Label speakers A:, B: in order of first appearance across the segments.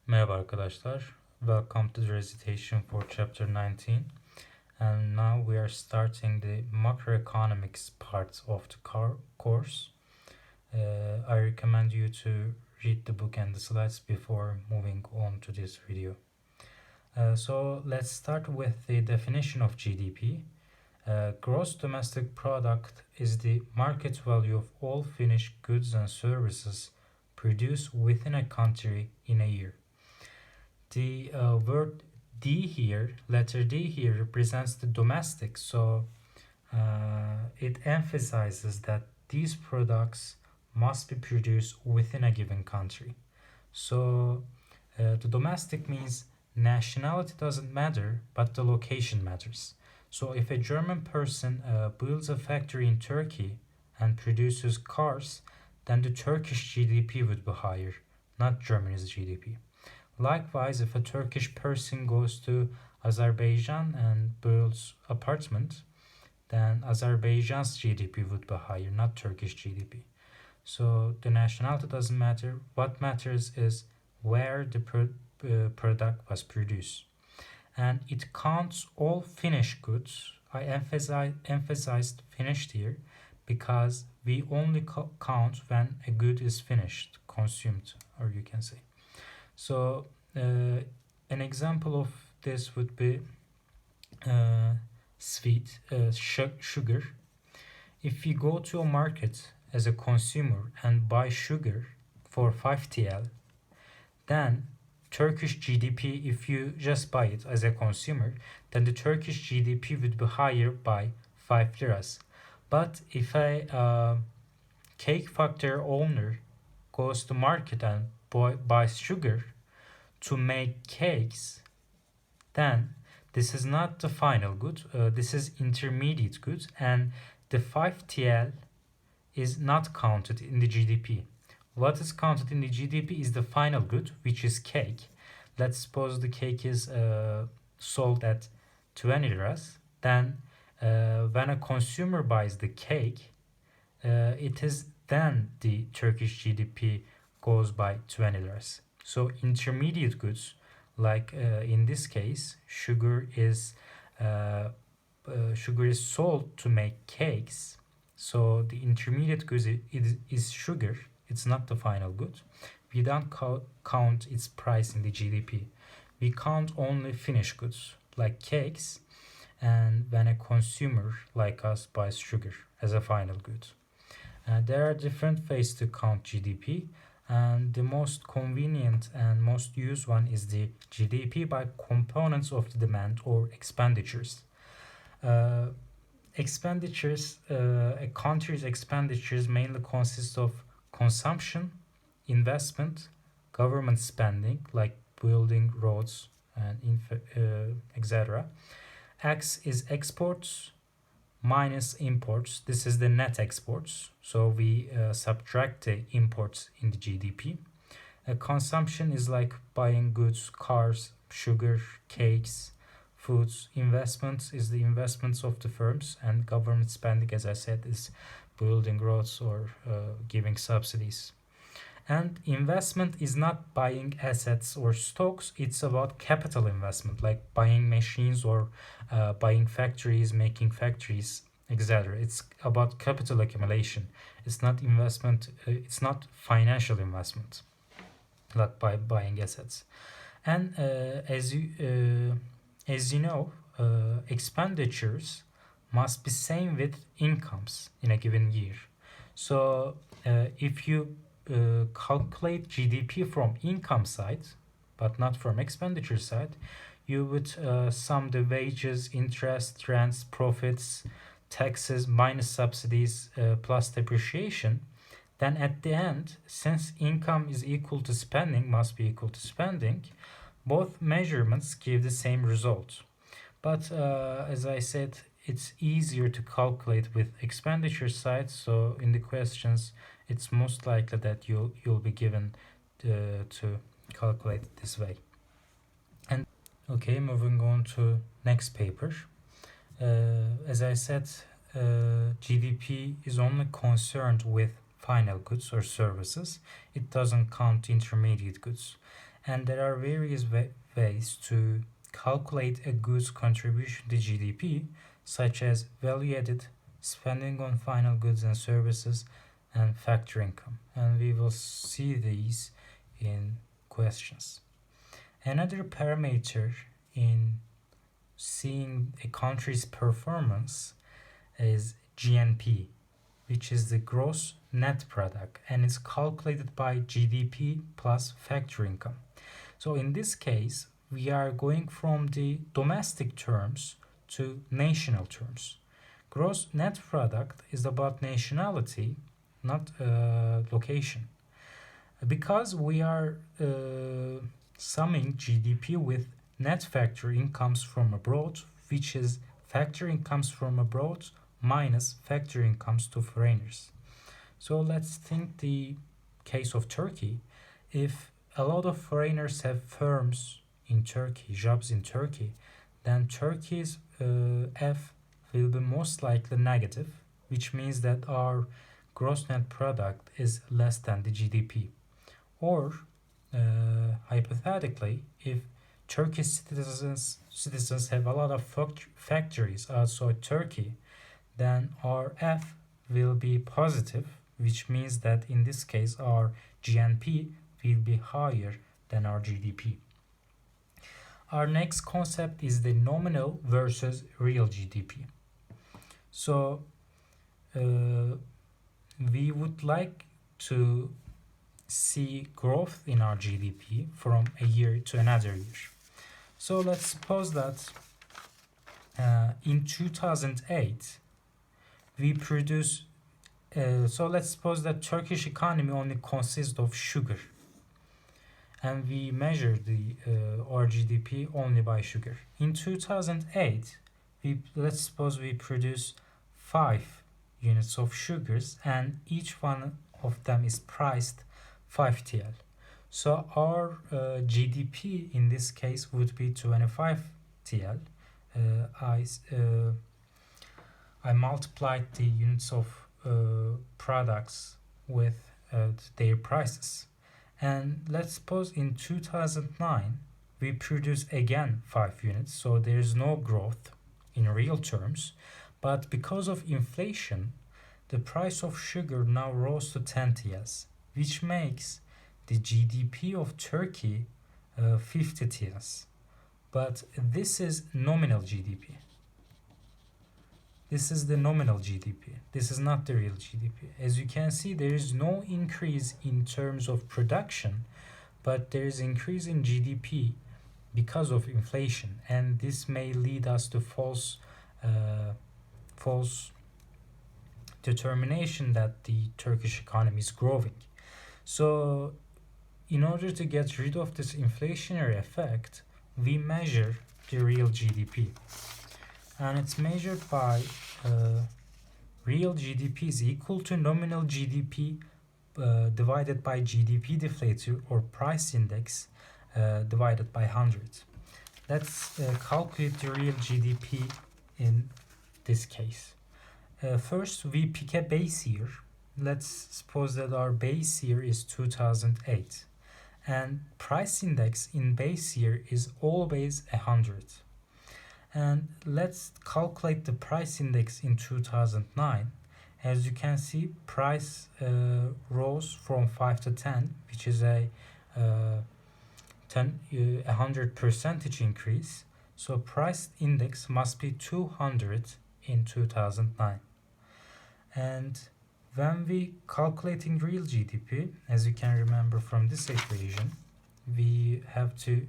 A: Merhaba arkadaşlar. Welcome to the recitation for Chapter 19. And now we are starting the macroeconomics part of the course. I recommend you to read the book and the slides before moving on to this video. So let's start with the definition of GDP. Gross domestic product is the market value of all finished goods and services produced within a country in a year. The word D here, letter D here, represents the domestic, so it emphasizes that these products must be produced within a given country. So the domestic means nationality doesn't matter, but the location matters. So if a German person builds a factory in Turkey and produces cars, then the Turkish GDP would be higher, not Germany's GDP. Likewise, if a Turkish person goes to Azerbaijan and builds apartment, then Azerbaijan's GDP would be higher, not Turkish GDP. So the nationality doesn't matter. What matters is where the product was produced. And it counts all finished goods. I emphasized finished here because we only count when a good is finished, consumed, or you can say. So an example of this would be sweet sugar. If you go to a market as a consumer and buy sugar for 5 TL, then Turkish GDP, if you just buy it as a consumer, then the Turkish GDP would be higher by 5 liras. But if a cake factory owner goes to market and buys sugar to make cakes, then this is not the final good, this is intermediate good, and the 5 TL is not counted in the GDP. What is counted in the GDP is the final good, which is cake. Let's suppose the cake is sold at 20 liras. Then when a consumer buys the cake, it is then the Turkish GDP goes by 20 liras. So intermediate goods, like in this case, sugar is sold to make cakes. So the intermediate goods is sugar. It's not the final good. We don't count its price in the GDP. We count only finished goods like cakes, and when a consumer like us buys sugar as a final good. There are different ways to count GDP, and the most convenient and most used one is the GDP by components of the demand or expenditures. A country's expenditures mainly consist of consumption, investment, government spending like building roads and etc. X is exports minus imports. This is the net exports. So we subtract the imports in the GDP. Consumption is like buying goods, cars, sugar, cakes, foods. Investments is the investments of the firms, and government spending, as I said, is building roads or giving subsidies. And investment is not buying assets or stocks, it's about capital investment, like buying machines or buying factories, making factories, etc. It's about capital accumulation. It's not investment, it's not financial investment, like by buying assets. And as you know, expenditures must be same with incomes in a given year. So if you calculate GDP from income side, but not from expenditure side, you would sum the wages, interest, rents, profits, taxes minus subsidies plus depreciation. Then at the end, since income is equal to spending, must be equal to spending, both measurements give the same result. But as I said, it's easier to calculate with expenditure side, so in the questions it's most likely that you'll be given to calculate it this way. And okay, moving on to next paper. As I said, GDP is only concerned with final goods or services. It doesn't count intermediate goods. And there are various ways to calculate a good's contribution to GDP, such as value added, spending on final goods and services, and factor income. And we will see these in questions. Another parameter in seeing a country's performance is GNP, which is the gross net product, and it's calculated by GDP plus factor income. So in this case, we are going from the domestic terms to national terms. Gross net product is about nationality, not location. Because we are summing GDP with net factor incomes from abroad, which is factor incomes from abroad minus factor incomes to foreigners. So let's think the case of Turkey. If a lot of foreigners have firms in Turkey, jobs in Turkey, then Turkey's F will be most likely negative, which means that our gross net product is less than the GDP. Or hypothetically, if Turkish citizens have a lot of factories outside Turkey, then our F will be positive, which means that in this case our GNP will be higher than our GDP. Our next concept is the nominal versus real GDP. So we would like to see growth in our GDP from a year to another year. So let's suppose that in 2008 we produce so let's suppose that Turkish economy only consists of sugar, and we measure the our GDP only by sugar. In 2008, let's suppose we produce 5 units of sugars, and each one of them is priced 5 TL. So our GDP in this case would be 25 TL. I multiplied the units of products with their prices. And let's suppose in 2009 we produce again 5 units, so there's no growth in real terms, but because of inflation the price of sugar now rose to 10 TLs, which makes the GDP of Turkey 50 TLs. But this is nominal GDP. This is the nominal GDP. This is not the real GDP. As you can see, there is no increase in terms of production, but there is increase in GDP because of inflation, and this may lead us to false determination that the Turkish economy is growing. So in order to get rid of this inflationary effect, we measure the real GDP. And it's measured by real GDP is equal to nominal GDP divided by GDP deflator or price index divided by 100. Let's calculate the real GDP in this case. First, we pick a base year. Let's suppose that our base year is 2008. And price index in base year is always 100. And let's calculate the price index in 2009. As you can see, price rose from 5 to 10, which is a 100% increase. So price index must be 200 in 2009. And when we calculating real GDP, as you can remember from this equation, we have to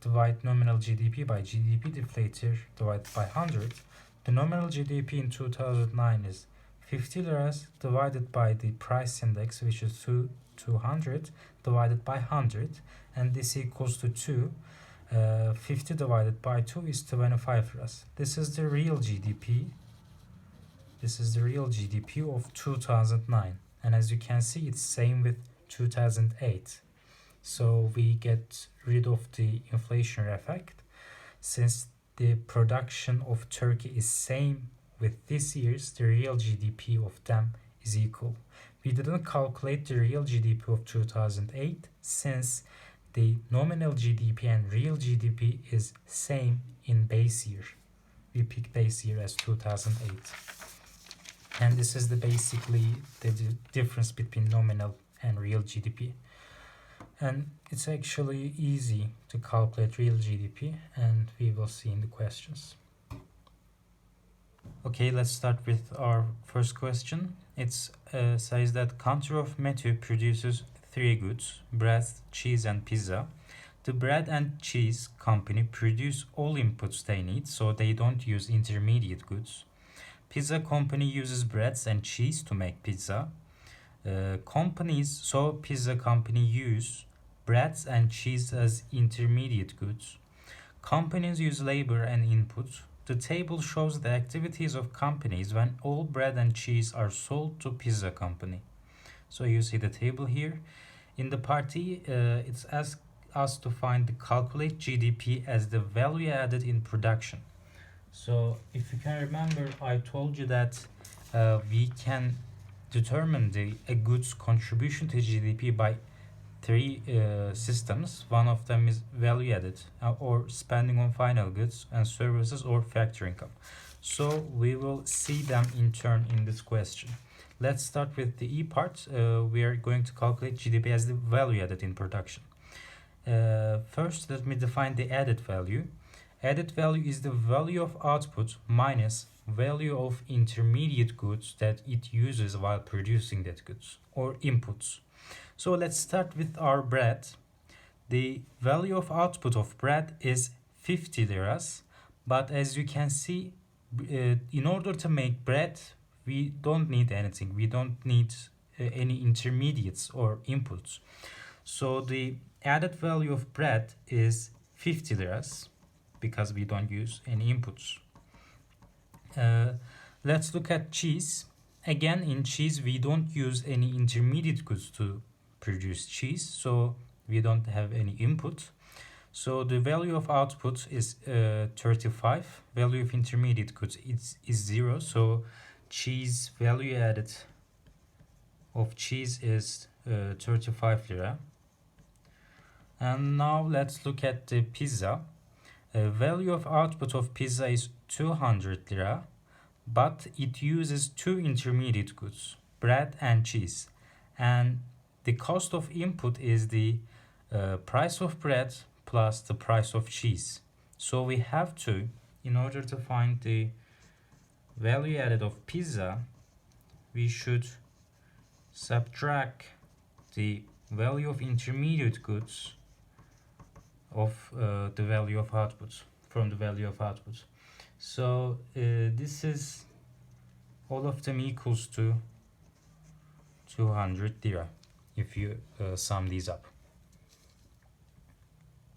A: divide nominal GDP by GDP deflator divided by 100. The nominal GDP in 2009 is 50 liras divided by the price index, which is 200 divided by 100, and this equals to 2. 50 divided by 2 is 25 liras. This is the real GDP. This is the real GDP of 2009, and as you can see, it's same with 2008. So we get rid of the inflationary effect. Since the production of Turkey is same with this year's, the real GDP of them is equal. We didn't calculate the real GDP of 2008 since the nominal GDP and real GDP is same in base year. We pick base year as 2008. And this is basically the difference between nominal and real GDP. And it's actually easy to calculate real GDP, and we will see in the questions. Okay, let's start with our first question. It says that country of Matthew produces 3 goods: bread, cheese, and pizza. The bread and cheese company produce all inputs they need, so they don't use intermediate goods. Pizza company uses breads and cheese to make pizza. Pizza company use breads and cheese as intermediate goods. Companies use labor and input. The table shows the activities of companies when all bread and cheese are sold to pizza company. So you see the table here. In the part E, it's asked us to calculate GDP as the value added in production. So if you can remember, I told you that we can determine a good's contribution to GDP by 3 systems. One of them is value added, or spending on final goods and services, or factor income. So we will see them in turn in this question. Let's start with the E part. We are going to calculate GDP as the value added in production. First, let me define the added value. Added value is the value of output minus value of intermediate goods that it uses while producing that goods, or inputs. So let's start with our bread. The value of output of bread is 50 liras, but as you can see, in order to make bread, we don't need anything. We don't need any intermediates or inputs. So the added value of bread is 50 liras because we don't use any inputs. Let's look at cheese. Again, in cheese, we don't use any intermediate goods to produce cheese, so we don't have any input. So the value of output is 35. Value of intermediate goods is 0. So cheese value added of cheese is 35 lira. And now let's look at the pizza. Value of output of pizza is 200 lira, but it uses 2 intermediate goods, bread and cheese. And the cost of input is the price of bread plus the price of cheese. So we have to, in order to find the value added of pizza, we should subtract the value of intermediate goods of the value of output from the value of output. So this is all of them equals to 200 lira if you sum these up.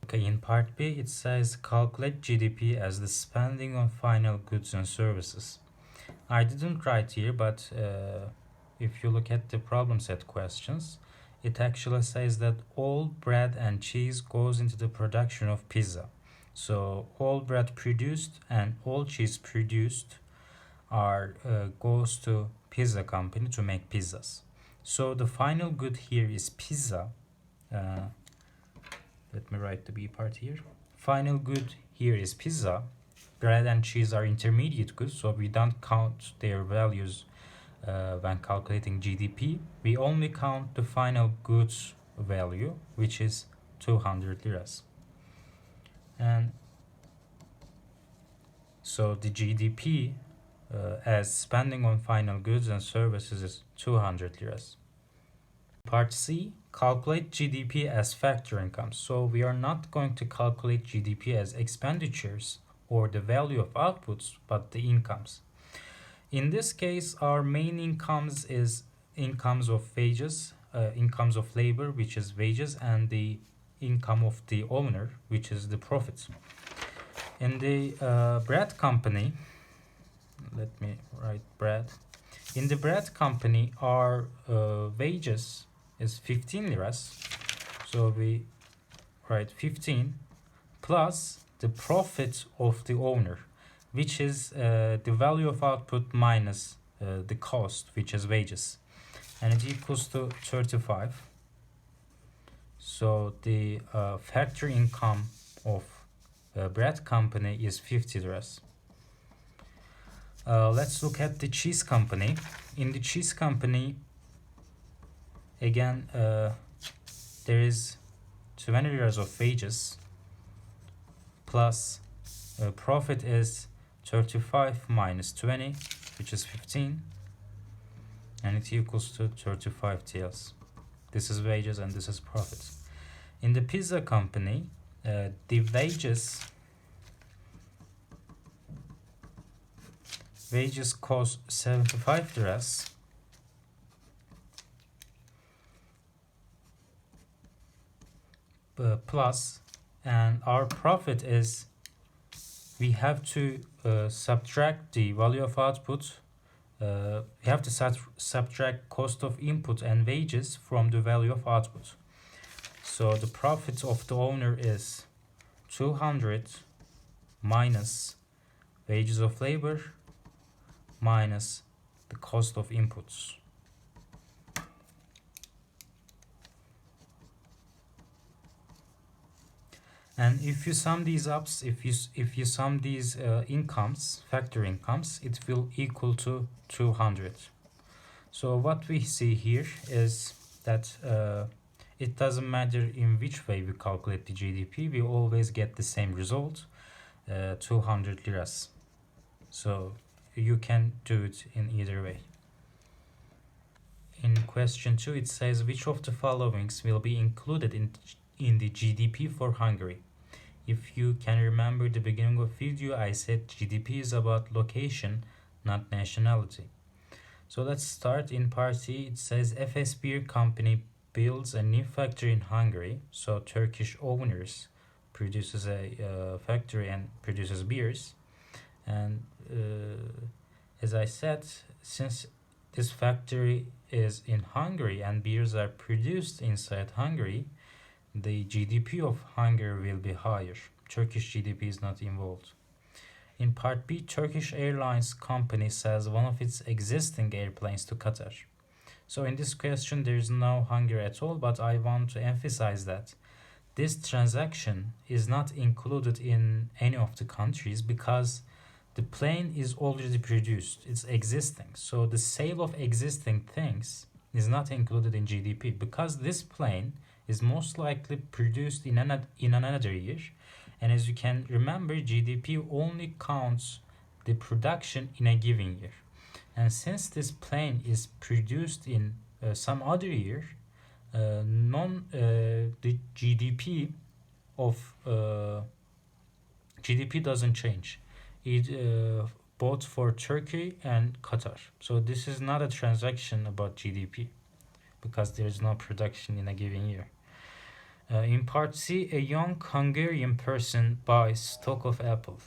A: Okay, in part B it says calculate GDP as the spending on final goods and services. I didn't write here, but if you look at the problem set questions, it actually says that all bread and cheese goes into the production of pizza. So all bread produced and all cheese produced are goes to pizza company to make pizzas. So the final good here is pizza. Let me write the B part here. Final good here is pizza. Bread and cheese are intermediate goods, so we don't count their values when calculating GDP. We only count the final goods value, which is 200 liras. And so the GDP as spending on final goods and services is 200 liras. Part C, calculate GDP as factor income. So we are not going to calculate GDP as expenditures or the value of outputs, but the incomes. In this case, our main incomes is incomes of wages, incomes of labor, which is wages, and the income of the owner, which is the profits. In the bread company, let me write bread. In the bread company, our wages is 15 liras. So we write 15 plus the profit of the owner, which is the value of output minus the cost, which is wages. And it equals to 35. So the factory income of bread company is 50 liras. Let's look at the cheese company. In the cheese company, again, there is 20 liras of wages plus profit is 35 minus 20, which is 15, and it equals to 35 TLs. This is wages and this is profit. In the pizza company, the wages cost 75 liras plus, and our profit is, we have to subtract the value of output. We have to subtract cost of input and wages from the value of output. So the profit of the owner is 200 minus wages of labor minus the cost of inputs. And if you sum these up, if you sum these incomes, factor incomes, it will equal to 200. So what we see here is that it doesn't matter in which way we calculate the GDP, we always get the same result, 200 liras. So you can do it in either way. In question 2, it says which of the followings will be included in the GDP for Hungary. If you can remember the beginning of video, I said GDP is about location, not nationality. So let's start in part C. It says Efes Beer Company builds a new factory in Hungary. So Turkish owners produces a factory and produces beers. And as I said, since this factory is in Hungary and beers are produced inside Hungary, the GDP of Hungary will be higher. Turkish GDP is not involved. In part B, Turkish Airlines company sells one of its existing airplanes to Qatar. So in this question, there is no Hungary at all, but I want to emphasize that this transaction is not included in any of the countries because the plane is already produced, it's existing. So the sale of existing things is not included in GDP because this plane is most likely produced in another year. And as you can remember, GDP only counts the production in a given year. And since this plane is produced in some other year, the GDP of GDP doesn't change. It both for Turkey and Qatar. So this is not a transaction about GDP because there is no production in a given year. In part C, a young Hungarian person buys stock of Apple.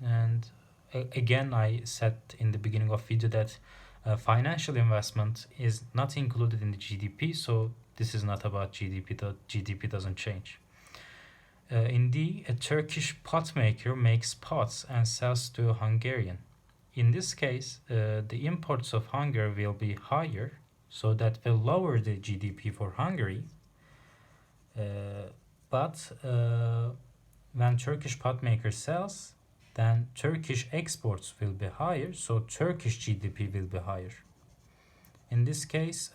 A: And again, I said in the beginning of video that financial investment is not included in the GDP, so this is not about GDP. The GDP doesn't change. In D, a Turkish pot maker makes pots and sells to a Hungarian. In this case, the imports of Hungary will be higher, so that will lower the GDP for Hungary. But when Turkish pot maker sells, then Turkish exports will be higher, so Turkish GDP will be higher. In this case,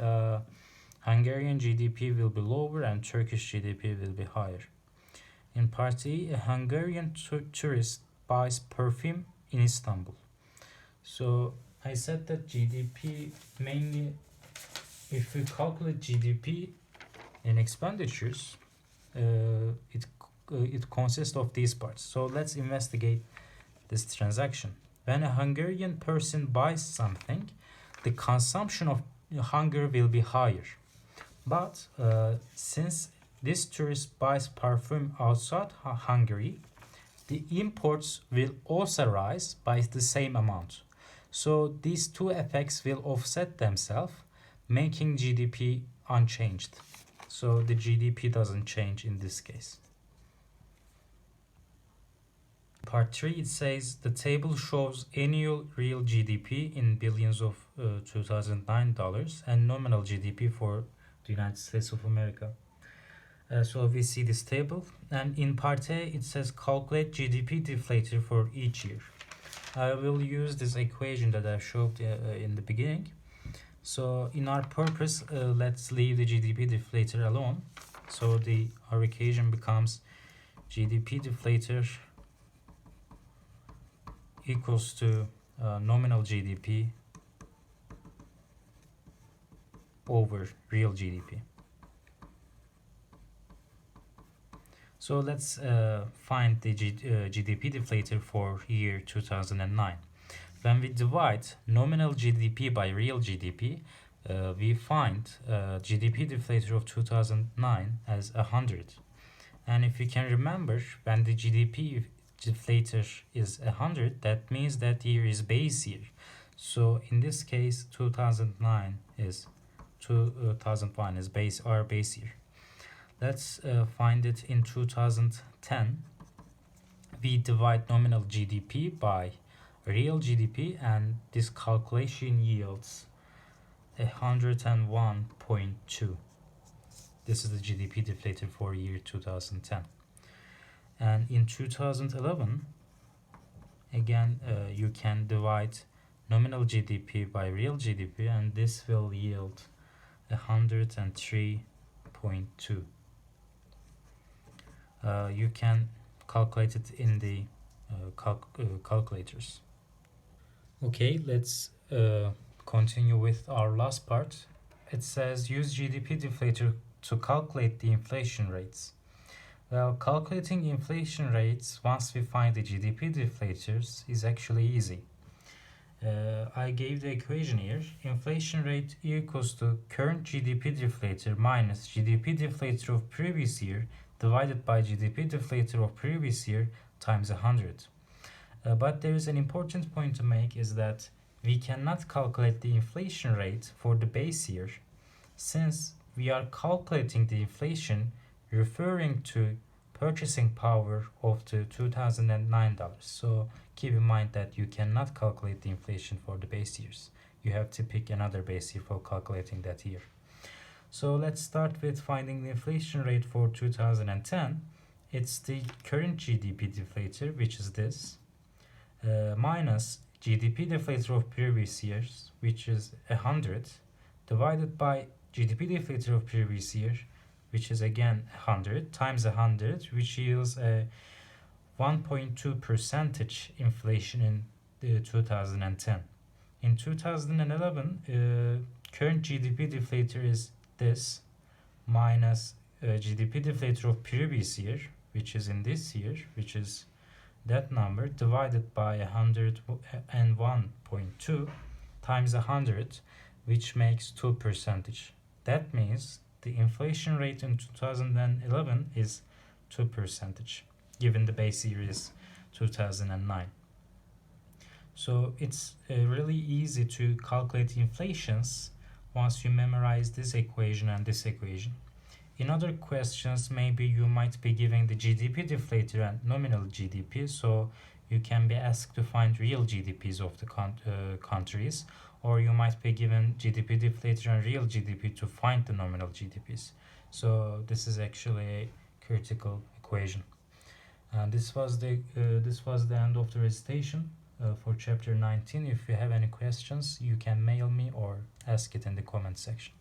A: Hungarian GDP will be lower and Turkish GDP will be higher. In part E, a Hungarian tourist buys perfume in Istanbul. So I said that GDP mainly, if we calculate GDP in expenditures, it consists of these parts. So let's investigate this transaction. When a Hungarian person buys something, the consumption of Hungary will be higher. But since this tourist buys perfume outside Hungary, the imports will also rise by the same amount. So these two effects will offset themselves, making GDP unchanged. So the GDP doesn't change in this case. Part 3, it says the table shows annual real GDP in billions of 2009 dollars and nominal GDP for the United States of America. So we see this table, and in part A it says calculate GDP deflator for each year. I will use this equation that I showed in the beginning. So in our purpose, let's leave the GDP deflator alone. So our equation becomes GDP deflator equals to nominal GDP over real GDP. So let's find the GDP deflator for year 2009. When we divide nominal GDP by real GDP, we find GDP deflator of 2009 as 100. And if you can remember, when the GDP deflator is 100, that means that year is base year. So in this case, 2001 is our base year. Let's find it in 2010. We divide nominal GDP by real GDP, and this calculation yields 101.2. This is the GDP deflator for year 2010. And in 2011, again, you can divide nominal GDP by real GDP, and this will yield 103.2. You can calculate it in the calculators. Okay, let's continue with our last part. It says use GDP deflator to calculate the inflation rates. Well, calculating inflation rates once we find the GDP deflators is actually easy. I gave the equation here. Inflation rate equals to current GDP deflator minus GDP deflator of previous year divided by GDP deflator of previous year times 100. But there is an important point to make, is that we cannot calculate the inflation rate for the base year, since we are calculating the inflation referring to purchasing power of the $2009. So keep in mind that you cannot calculate the inflation for the base years. You have to pick another base year for calculating that year. So let's start with finding the inflation rate for 2010. It's the current GDP deflator, which is this, minus GDP deflator of previous years, which is 100, divided by GDP deflator of previous year, which is again 100, times 100, which yields a 1.2 percentage inflation in 2010. In 2011, current GDP deflator is this, minus GDP deflator of previous year, which is in this year, which is that number, divided by 101.2 times 100, which makes 2 percentage. That means the inflation rate in 2011 is 2 percentage, given the base year is 2009. So it's really easy to calculate inflations once you memorize this equation and this equation. In other questions, maybe you might be giving the GDP deflator and nominal GDP, so you can be asked to find real GDPs of the countries, or you might be given GDP deflator and real GDP to find the nominal GDPs. So this is actually a critical equation. And this was the end of the recitation for chapter 19. If you have any questions, you can mail me or ask it in the comment section.